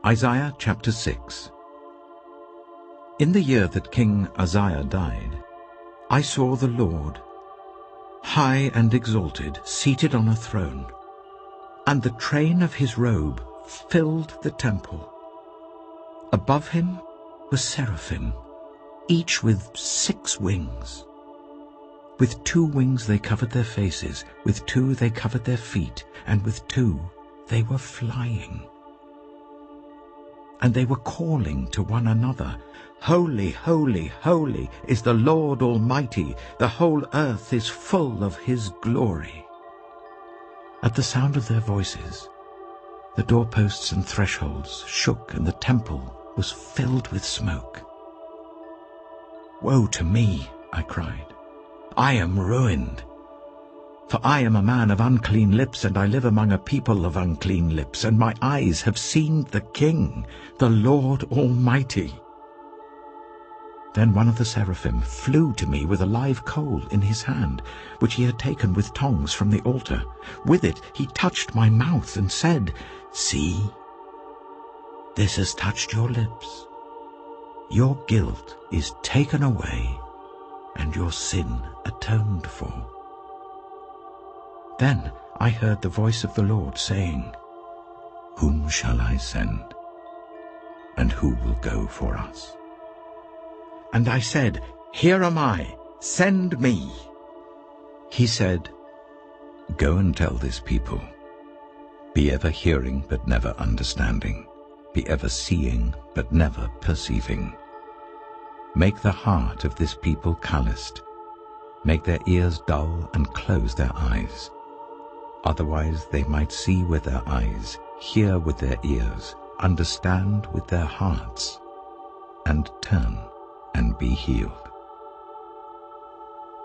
Isaiah chapter 6. In the year that King Uzziah died, I saw the Lord, high and exalted, seated on a throne, and the train of his robe filled the temple. Above him were seraphim, each with 6 wings. With 2 wings they covered their faces, with 2 they covered their feet, and with 2 they were flying. And they were calling to one another, Holy, holy, holy is the Lord Almighty. The whole earth is full of his glory. At the sound of their voices, the doorposts and thresholds shook, and the temple was filled with smoke. Woe to me, I cried. I am ruined. For I am a man of unclean lips, and I live among a people of unclean lips, and my eyes have seen the King, the Lord Almighty. Then one of the seraphim flew to me with a live coal in his hand, which he had taken with tongs from the altar. With it he touched my mouth and said, See, this has touched your lips. Your guilt is taken away, and your sin atoned for. Then I heard the voice of the Lord saying, Whom shall I send? And who will go for us? And I said, Here am I, send me. He said, Go and tell this people, Be ever hearing but never understanding, be ever seeing but never perceiving. Make the heart of this people calloused, make their ears dull and close their eyes. Otherwise they might see with their eyes, hear with their ears, understand with their hearts, and turn and be healed.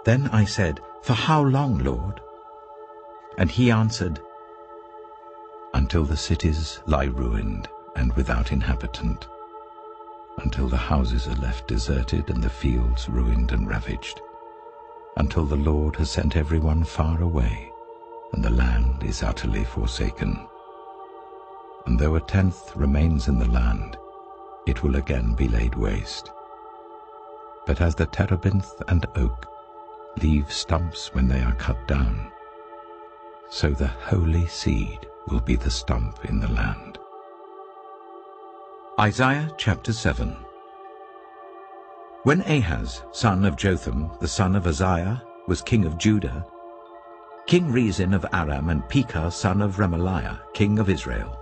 Then I said, For how long, Lord? And he answered, Until the cities lie ruined and without inhabitant, until the houses are left deserted and the fields ruined and ravaged, until the Lord has sent everyone far away, and the land is utterly forsaken. And though 1/10 remains in the land, it will again be laid waste. But as the terebinth and oak leave stumps when they are cut down, so the holy seed will be the stump in the land. Isaiah chapter 7. When Ahaz, son of Jotham, the son of Uzziah, was king of Judah, King Rezin of Aram and Pekah, son of Remaliah, king of Israel,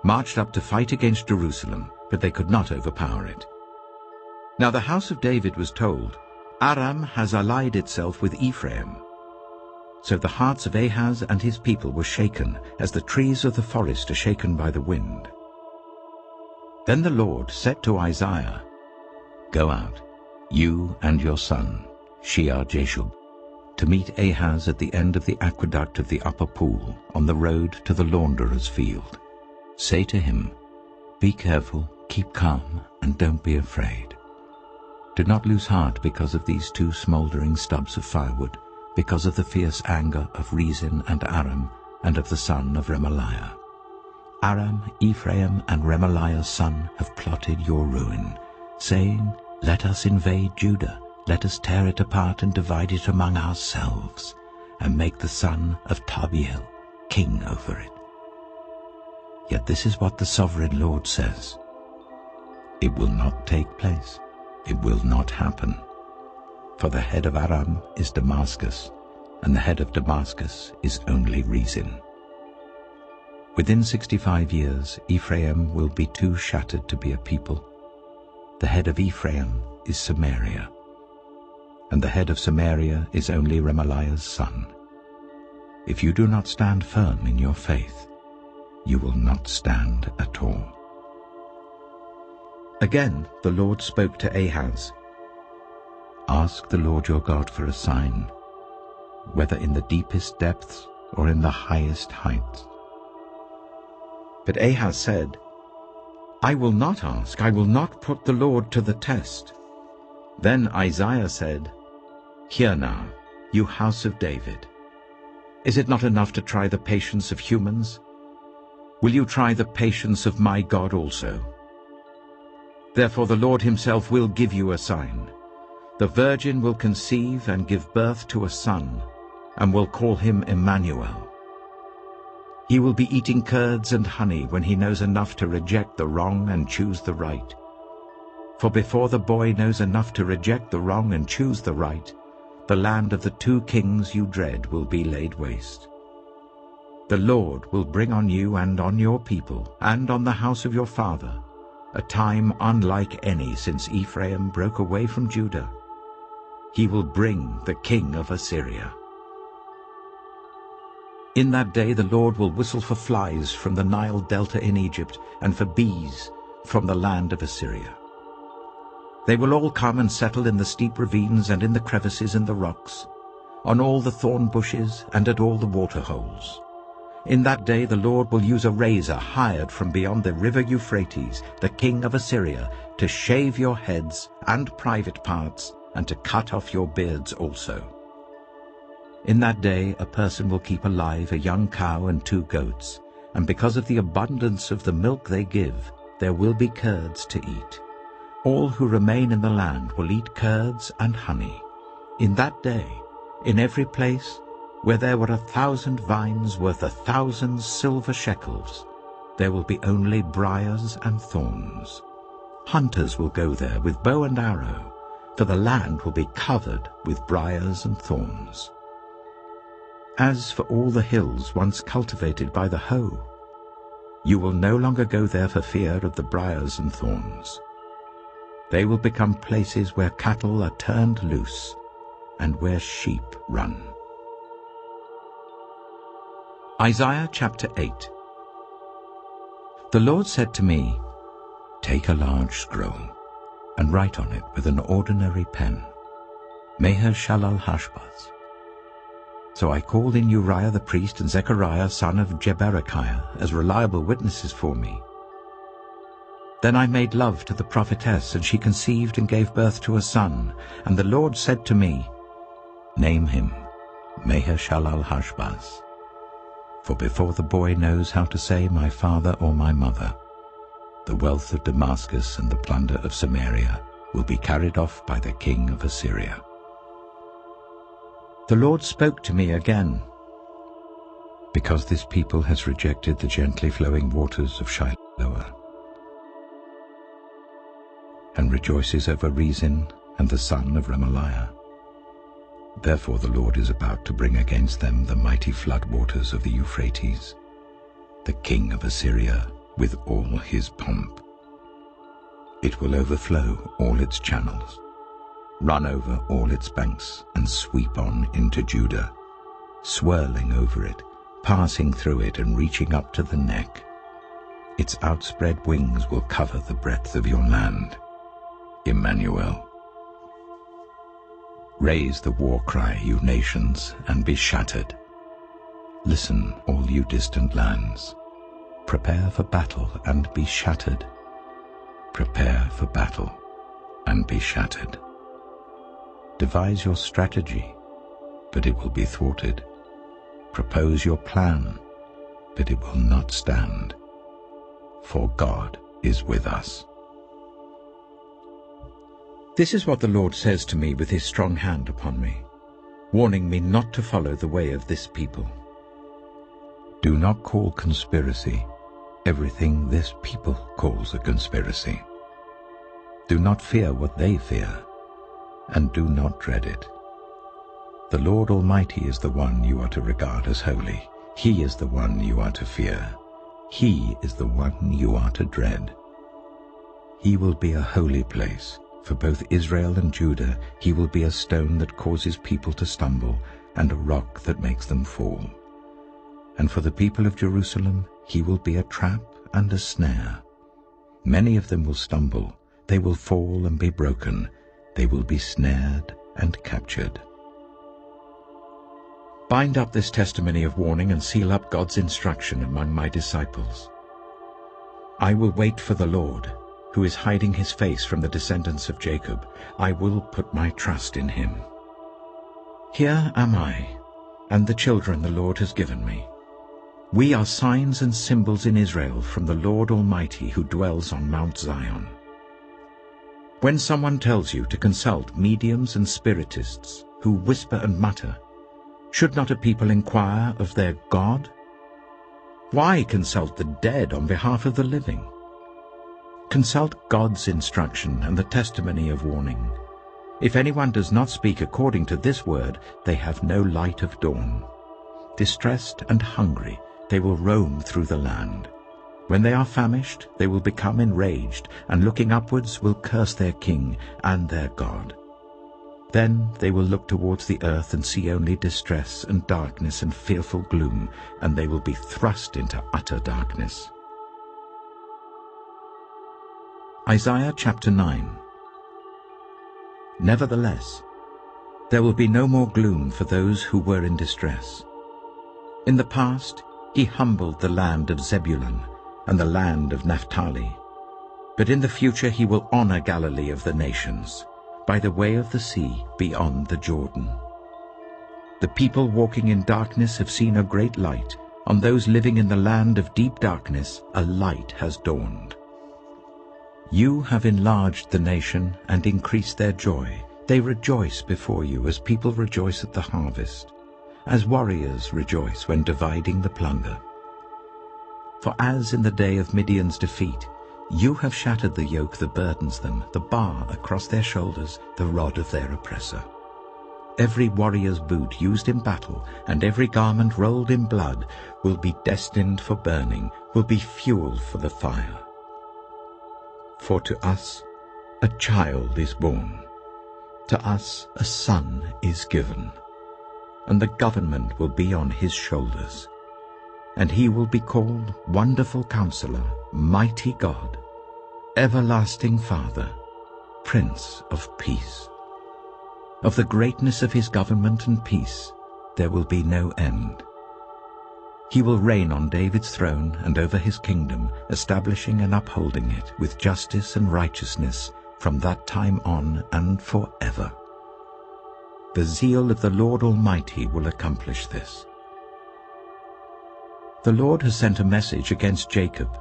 marched up to fight against Jerusalem, but they could not overpower it. Now the house of David was told, Aram has allied itself with Ephraim. So the hearts of Ahaz and his people were shaken, as the trees of the forest are shaken by the wind. Then the Lord said to Isaiah, Go out, you and your son, Shear-Jashub, to meet Ahaz at the end of the aqueduct of the upper pool, on the road to the launderer's field. Say to him, Be careful, keep calm, and don't be afraid. Do not lose heart because of these 2 smoldering stubs of firewood, because of the fierce anger of Rezin and Aram, and of the son of Remaliah. Aram, Ephraim, and Remaliah's son have plotted your ruin, saying, Let us invade Judah, let us tear it apart and divide it among ourselves, and make the son of Tabiel king over it. Yet this is what the sovereign Lord says, It will not take place, it will not happen. For the head of Aram is Damascus, and the head of Damascus is only Rezin. Within 65 years Ephraim will be too shattered to be a people. The head of Ephraim is Samaria, and the head of Samaria is only Remaliah's son. If you do not stand firm in your faith, you will not stand at all. Again the Lord spoke to Ahaz, Ask the Lord your God for a sign, whether in the deepest depths or in the highest heights. But Ahaz said, I will not ask, I will not put the Lord to the test. Then Isaiah said, Hear now, you house of David. Is it not enough to try the patience of humans? Will you try the patience of my God also? Therefore the Lord himself will give you a sign. The virgin will conceive and give birth to a son, and will call him Immanuel. He will be eating curds and honey when he knows enough to reject the wrong and choose the right. For before the boy knows enough to reject the wrong and choose the right, the land of the two kings you dread will be laid waste. The Lord will bring on you and on your people and on the house of your father a time unlike any since Ephraim broke away from Judah. He will bring the king of Assyria. In that day the Lord will whistle for flies from the Nile delta in Egypt and for bees from the land of Assyria. They will all come and settle in the steep ravines and in the crevices in the rocks, on all the thorn bushes and at all the water holes. In that day the Lord will use a razor hired from beyond the river Euphrates, the king of Assyria, to shave your heads and private parts, and to cut off your beards also. In that day a person will keep alive a young cow and 2 goats, and because of the abundance of the milk they give, there will be curds to eat. All who remain in the land will eat curds and honey. In that day, in every place where there were 1,000 vines worth 1,000 silver shekels, there will be only briars and thorns. Hunters will go there with bow and arrow, for the land will be covered with briars and thorns. As for all the hills once cultivated by the hoe, you will no longer go there for fear of the briars and thorns. They will become places where cattle are turned loose and where sheep run. Isaiah chapter 8. The Lord said to me, "Take a large scroll, and write on it with an ordinary pen, Maher-shalal-Hashbaz." So I called in Uriah the priest and Zechariah son of Jeberechiah as reliable witnesses for me. Then I made love to the prophetess, and she conceived and gave birth to a son. And the Lord said to me, "Name him Maher-shalal-Hashbaz. For before the boy knows how to say my father or my mother, the wealth of Damascus and the plunder of Samaria will be carried off by the king of Assyria." The Lord spoke to me again. "Because this people has rejected the gently flowing waters of Shiloah, and rejoices over Rezin and the son of Remaliah. Therefore the Lord is about to bring against them the mighty flood waters of the Euphrates, the king of Assyria with all his pomp. It will overflow all its channels, run over all its banks, and sweep on into Judah, swirling over it, passing through it and reaching up to the neck. Its outspread wings will cover the breadth of your land. Immanuel. Raise the war cry, you nations, and be shattered. Listen, all you distant lands. Prepare for battle and be shattered. Prepare for battle and be shattered. Devise your strategy, but it will be thwarted. Propose your plan, but it will not stand. For God is with us. This is what the Lord says to me with his strong hand upon me, warning me not to follow the way of this people. Do not call conspiracy everything this people calls a conspiracy. Do not fear what they fear, and do not dread it. The Lord Almighty is the one you are to regard as holy. He is the one you are to fear. He is the one you are to dread. He will be a holy place. For both Israel and Judah, he will be a stone that causes people to stumble, and a rock that makes them fall. And for the people of Jerusalem, he will be a trap and a snare. Many of them will stumble, they will fall and be broken, they will be snared and captured. Bind up this testimony of warning and seal up God's instruction among my disciples. I will wait for the Lord, who is hiding his face from the descendants of Jacob. I will put my trust in him. Here am I, and the children the Lord has given me. We are signs and symbols in Israel from the Lord Almighty who dwells on Mount Zion. When someone tells you to consult mediums and spiritists who whisper and mutter, should not a people inquire of their God? Why consult the dead on behalf of the living? Consult God's instruction and the testimony of warning. If anyone does not speak according to this word, they have no light of dawn. Distressed and hungry, they will roam through the land. When they are famished, they will become enraged, and looking upwards will curse their king and their God. Then they will look towards the earth and see only distress and darkness and fearful gloom, and they will be thrust into utter darkness. Isaiah chapter 9. Nevertheless, there will be no more gloom for those who were in distress. In the past, he humbled the land of Zebulun and the land of Naphtali. But in the future he will honor Galilee of the nations, by the way of the sea beyond the Jordan. The people walking in darkness have seen a great light. On those living in the land of deep darkness, a light has dawned. You have enlarged the nation and increased their joy. They rejoice before you as people rejoice at the harvest, as warriors rejoice when dividing the plunder. For as in the day of Midian's defeat, you have shattered the yoke that burdens them, the bar across their shoulders, the rod of their oppressor. Every warrior's boot used in battle and every garment rolled in blood will be destined for burning, will be fuel for the fire. For to us a child is born, to us a son is given, and the government will be on his shoulders. And he will be called Wonderful Counselor, Mighty God, Everlasting Father, Prince of Peace. Of the greatness of his government and peace there will be no end. He will reign on David's throne and over his kingdom, establishing and upholding it with justice and righteousness from that time on and forever. The zeal of the Lord Almighty will accomplish this. The Lord has sent a message against Jacob.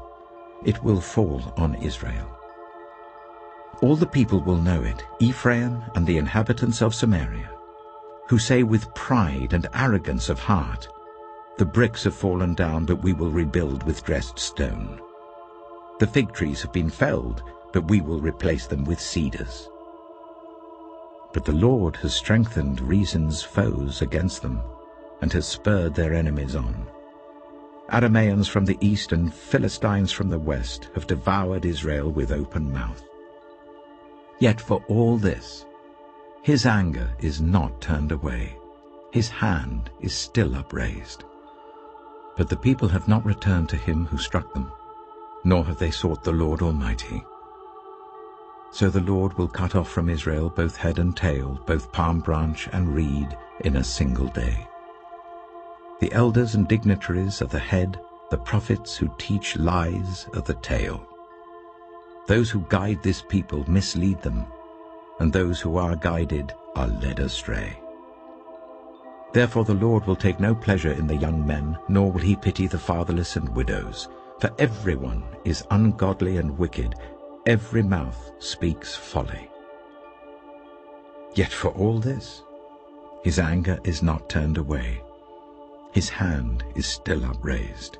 It will fall on Israel. All the people will know it, Ephraim and the inhabitants of Samaria, who say with pride and arrogance of heart, the bricks have fallen down, but we will rebuild with dressed stone. The fig trees have been felled, but we will replace them with cedars. But the Lord has strengthened Reason's foes against them, and has spurred their enemies on. Arameans from the east and Philistines from the west have devoured Israel with open mouth. Yet for all this, his anger is not turned away. His hand is still upraised. But the people have not returned to him who struck them, nor have they sought the Lord Almighty. So the Lord will cut off from Israel both head and tail, both palm branch and reed, in a single day. The elders and dignitaries are the head, the prophets who teach lies are the tail. Those who guide this people mislead them, and those who are guided are led astray. Therefore the Lord will take no pleasure in the young men, nor will he pity the fatherless and widows. For everyone is ungodly and wicked, every mouth speaks folly. Yet for all this, his anger is not turned away. His hand is still upraised.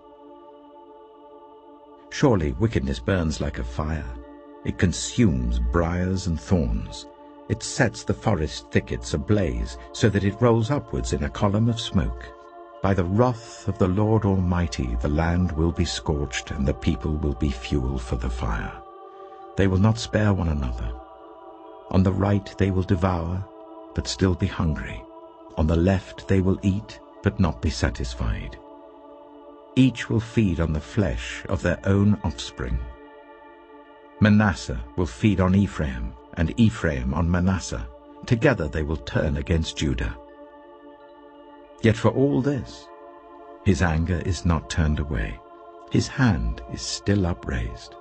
Surely wickedness burns like a fire. It consumes briars and thorns. It sets the forest thickets ablaze, so that it rolls upwards in a column of smoke. By the wrath of the Lord Almighty the land will be scorched, and the people will be fuel for the fire. They will not spare one another. On the right they will devour, but still be hungry. On the left they will eat, but not be satisfied. Each will feed on the flesh of their own offspring. Manasseh will feed on Ephraim, and Ephraim on Manasseh. Together they will turn against Judah. Yet for all this, his anger is not turned away. His hand is still upraised.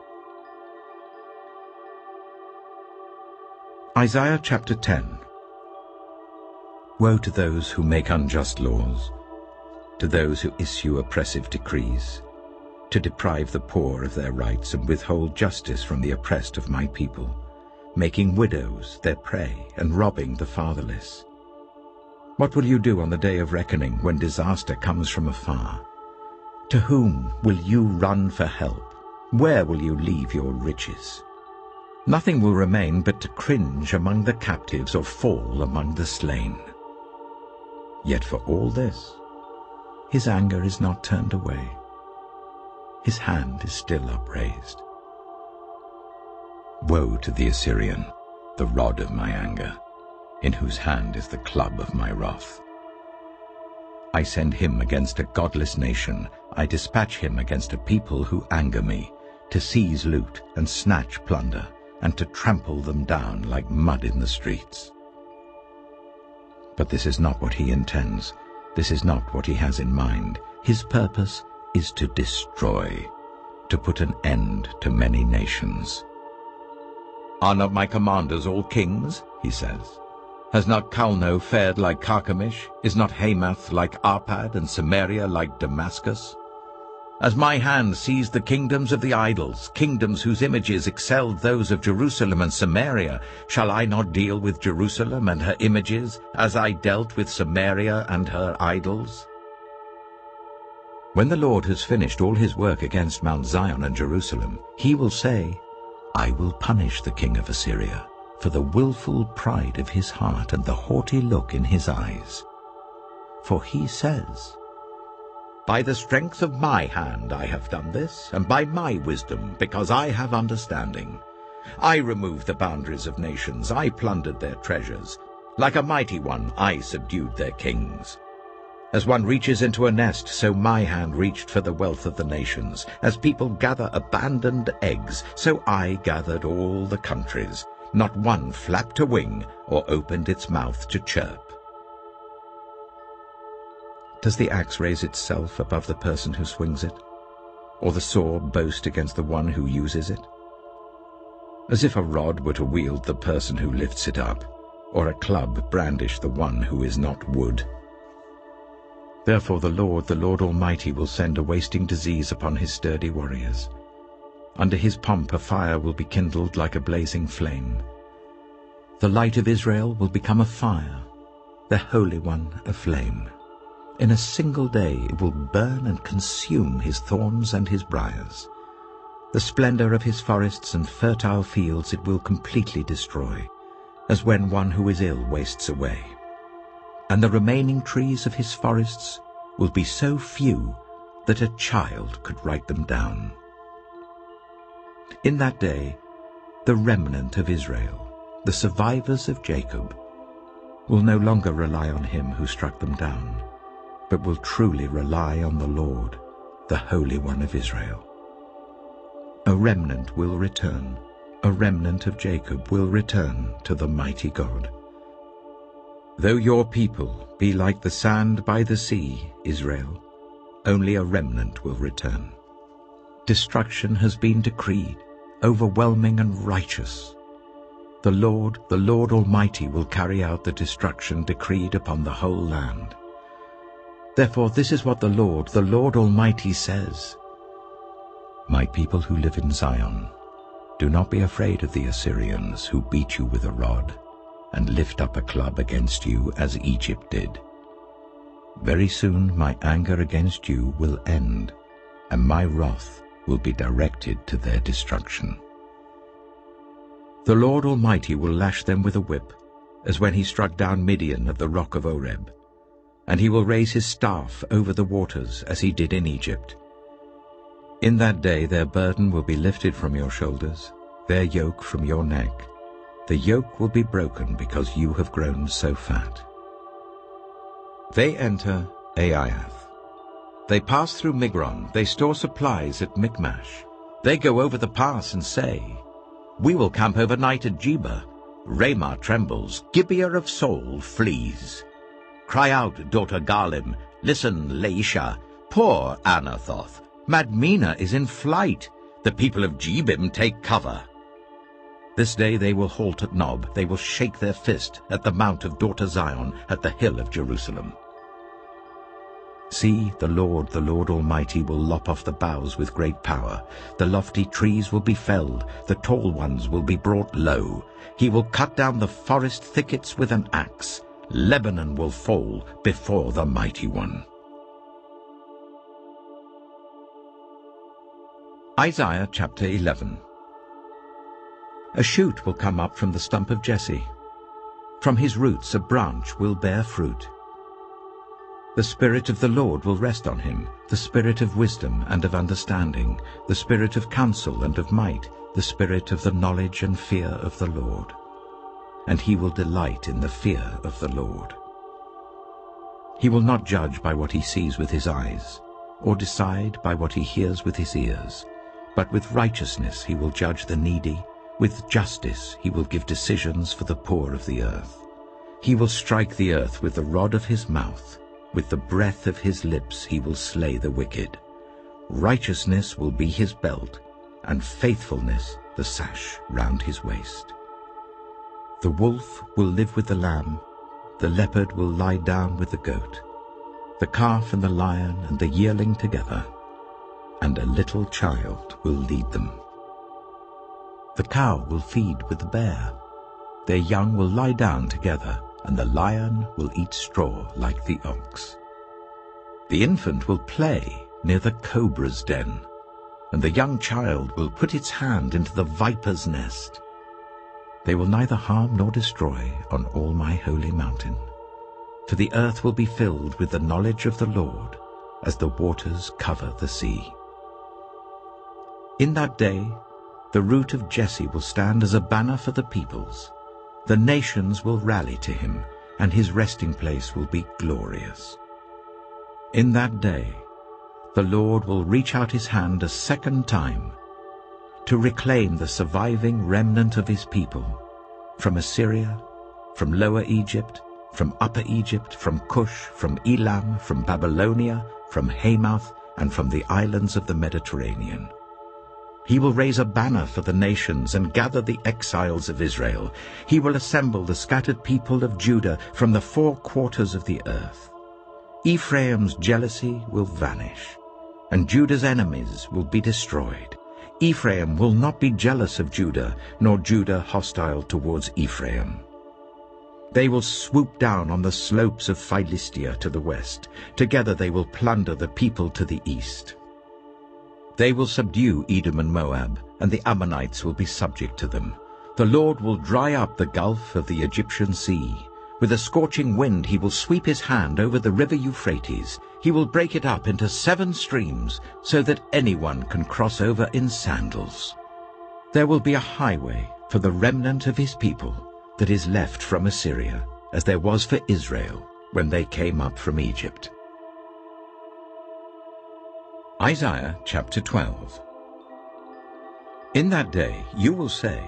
Isaiah chapter 10. Woe to those who make unjust laws, to those who issue oppressive decrees, to deprive the poor of their rights and withhold justice from the oppressed of my people, making widows their prey and robbing the fatherless. What will you do on the day of reckoning when disaster comes from afar? To whom will you run for help? Where will you leave your riches? Nothing will remain but to cringe among the captives or fall among the slain. Yet for all this, his anger is not turned away. His hand is still upraised. Woe to the Assyrian, the rod of my anger, in whose hand is the club of my wrath. I send him against a godless nation. I dispatch him against a people who anger me, to seize loot and snatch plunder, and to trample them down like mud in the streets. But this is not what he intends. This is not what he has in mind. His purpose is to destroy, to put an end to many nations. Are not my commanders all kings? He says. Has not Calno fared like Carchemish? Is not Hamath like Arpad, and Samaria like Damascus? As my hand seized the kingdoms of the idols, kingdoms whose images excelled those of Jerusalem and Samaria, shall I not deal with Jerusalem and her images, as I dealt with Samaria and her idols? When the Lord has finished all his work against Mount Zion and Jerusalem, he will say, I will punish the king of Assyria for the willful pride of his heart and the haughty look in his eyes. For he says, By the strength of my hand I have done this, and by my wisdom, because I have understanding. I removed the boundaries of nations, I plundered their treasures. Like a mighty one, I subdued their kings. As one reaches into a nest, so my hand reached for the wealth of the nations. As people gather abandoned eggs, so I gathered all the countries. Not one flapped a wing or opened its mouth to chirp. Does the axe raise itself above the person who swings it, or the saw boast against the one who uses it? As if a rod were to wield the person who lifts it up, or a club brandish the one who is not wood. Therefore the Lord Almighty, will send a wasting disease upon his sturdy warriors. Under his pomp a fire will be kindled like a blazing flame. The light of Israel will become a fire, the Holy One a flame. In a single day it will burn and consume his thorns and his briars. The splendor of his forests and fertile fields it will completely destroy, as when one who is ill wastes away. And the remaining trees of his forests will be so few that a child could write them down. In that day, the remnant of Israel, the survivors of Jacob, will no longer rely on him who struck them down, but will truly rely on the Lord, the Holy One of Israel. A remnant will return, a remnant of Jacob will return to the mighty God. Though your people be like the sand by the sea, Israel, only a remnant will return. Destruction has been decreed, overwhelming and righteous. The Lord Almighty will carry out the destruction decreed upon the whole land. Therefore this is what the Lord Almighty says. My people who live in Zion, do not be afraid of the Assyrians who beat you with a rod and lift up a club against you as Egypt did. Very soon my anger against you will end, and my wrath will be directed to their destruction. The Lord Almighty will lash them with a whip, as when he struck down Midian at the rock of Oreb. And he will raise his staff over the waters, as he did in Egypt. In that day their burden will be lifted from your shoulders, their yoke from your neck. The yoke will be broken because you have grown so fat. They enter Aiath. They pass through Migron. They store supplies at Michmash. They go over the pass and say, We will camp overnight at Jeba. Ramah trembles. Gibeah of Saul flees. Cry out, daughter Garlim. Listen, Laisha. Poor Anathoth. Madmenah is in flight. The people of Jebim take cover. This day they will halt at Nob. They will shake their fist at the mount of daughter Zion, at the hill of Jerusalem. See, the Lord Almighty will lop off the boughs with great power. The lofty trees will be felled, the tall ones will be brought low. He will cut down the forest thickets with an axe. Lebanon will fall before the Mighty One. Isaiah chapter 11. A shoot will come up from the stump of Jesse. From his roots a branch will bear fruit. The Spirit of the Lord will rest on him, the Spirit of wisdom and of understanding, the Spirit of counsel and of might, the Spirit of the knowledge and fear of the Lord. And he will delight in the fear of the Lord. He will not judge by what he sees with his eyes, or decide by what he hears with his ears, but with righteousness he will judge the needy, with justice he will give decisions for the poor of the earth. He will strike the earth with the rod of his mouth, with the breath of his lips he will slay the wicked. Righteousness will be his belt, and faithfulness the sash round his waist. The wolf will live with the lamb, the leopard will lie down with the goat, the calf and the lion and the yearling together, and a little child will lead them. The cow will feed with the bear, their young will lie down together, and the lion will eat straw like the ox. The infant will play near the cobra's den, and the young child will put its hand into the viper's nest. They will neither harm nor destroy on all my holy mountain, for the earth will be filled with the knowledge of the Lord, as the waters cover the sea. In that day the root of Jesse will stand as a banner for the peoples. The nations will rally to him, and his resting place will be glorious. In that day the Lord will reach out his hand a second time to reclaim the surviving remnant of his people from Assyria, from Lower Egypt, from Upper Egypt, from Cush, from Elam, from Babylonia, from Hamath, and from the islands of the Mediterranean. He will raise a banner for the nations and gather the exiles of Israel. He will assemble the scattered people of Judah from the four quarters of the earth. Ephraim's jealousy will vanish, and Judah's enemies will be destroyed. Ephraim will not be jealous of Judah, nor Judah hostile towards Ephraim. They will swoop down on the slopes of Philistia to the west. Together they will plunder the people to the east. They will subdue Edom and Moab, and the Ammonites will be subject to them. The Lord will dry up the gulf of the Egyptian sea. With a scorching wind he will sweep his hand over the river Euphrates. He will break it up into 7 streams, so that anyone can cross over in sandals. There will be a highway for the remnant of his people that is left from Assyria, as there was for Israel when they came up from Egypt. Isaiah chapter 12. In that day you will say,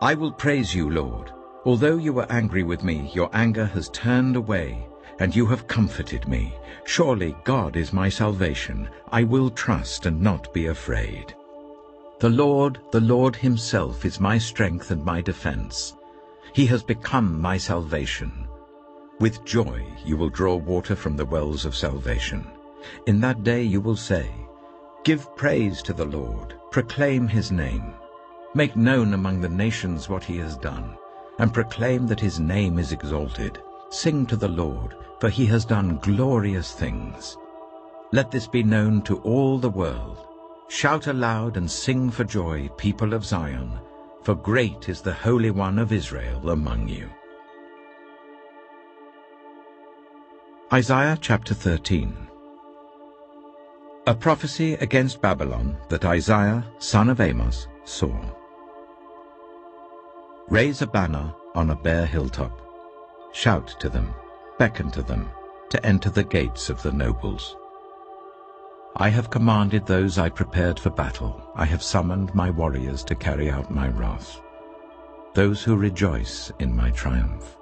I will praise you, Lord. Although you were angry with me, your anger has turned away, and you have comforted me. Surely God is my salvation. I will trust and not be afraid. The Lord himself is my strength and my defense. He has become my salvation. With joy you will draw water from the wells of salvation. In that day you will say, Give praise to the Lord, proclaim his name. Make known among the nations what he has done, and proclaim that his name is exalted. Sing to the Lord, for he has done glorious things. Let this be known to all the world. Shout aloud and sing for joy, people of Zion, for great is the Holy One of Israel among you. Isaiah chapter 13. A prophecy against Babylon that Isaiah, son of Amos, saw. Raise a banner on a bare hilltop. Shout to them, beckon to them, to enter the gates of the nobles. I have commanded those I prepared for battle. I have summoned my warriors to carry out my wrath, those who rejoice in my triumph.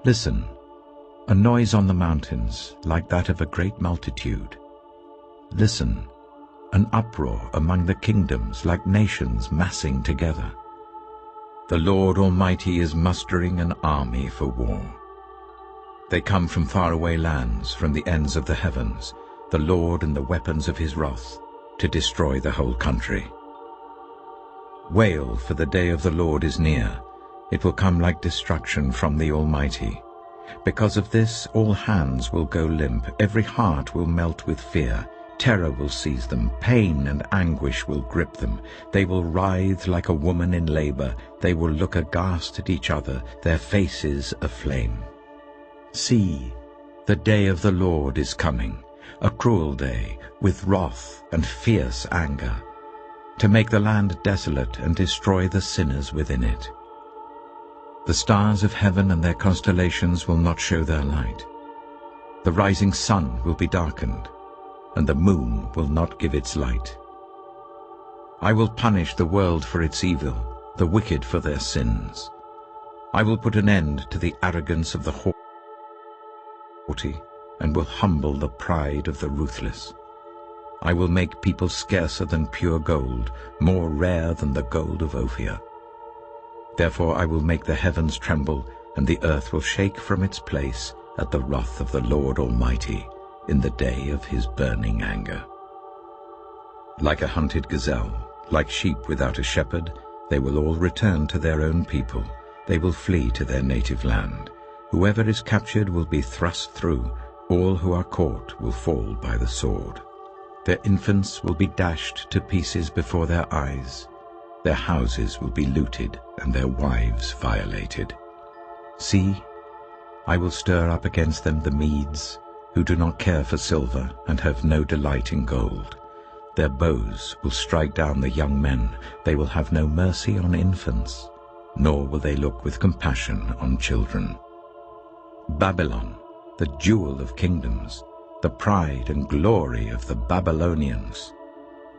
Listen, a noise on the mountains, like that of a great multitude. Listen, an uproar among the kingdoms, like nations massing together. The Lord Almighty is mustering an army for war. They come from faraway lands, from the ends of the heavens, the Lord and the weapons of his wrath, to destroy the whole country. Wail, for the day of the Lord is near. It will come like destruction from the Almighty. Because of this, all hands will go limp, every heart will melt with fear. Terror will seize them, pain and anguish will grip them. They will writhe like a woman in labor. They will look aghast at each other, their faces aflame. See, the day of the Lord is coming, a cruel day, with wrath and fierce anger, to make the land desolate and destroy the sinners within it. The stars of heaven and their constellations will not show their light. The rising sun will be darkened, and the moon will not give its light. I will punish the world for its evil, the wicked for their sins. I will put an end to the arrogance of the haughty, and will humble the pride of the ruthless. I will make people scarcer than pure gold, more rare than the gold of Ophir. Therefore I will make the heavens tremble, and the earth will shake from its place at the wrath of the Lord Almighty in the day of his burning anger. Like a hunted gazelle, like sheep without a shepherd, they will all return to their own people. They will flee to their native land. Whoever is captured will be thrust through. All who are caught will fall by the sword. Their infants will be dashed to pieces before their eyes. Their houses will be looted and their wives violated. See, I will stir up against them the Medes, who do not care for silver and have no delight in gold. Their bows will strike down the young men. They will have no mercy on infants, nor will they look with compassion on children. Babylon, the jewel of kingdoms, the pride and glory of the Babylonians,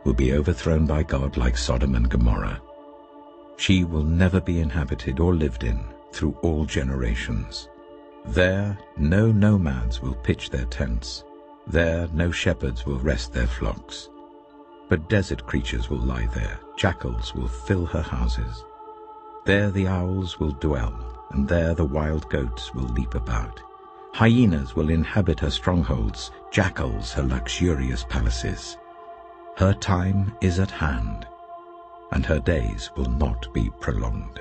will be overthrown by God like Sodom and Gomorrah. She will never be inhabited or lived in through all generations. There no nomads will pitch their tents. There no shepherds will rest their flocks. But desert creatures will lie there. Jackals will fill her houses. There the owls will dwell, and there the wild goats will leap about. Hyenas will inhabit her strongholds, jackals her luxurious palaces. Her time is at hand, and her days will not be prolonged.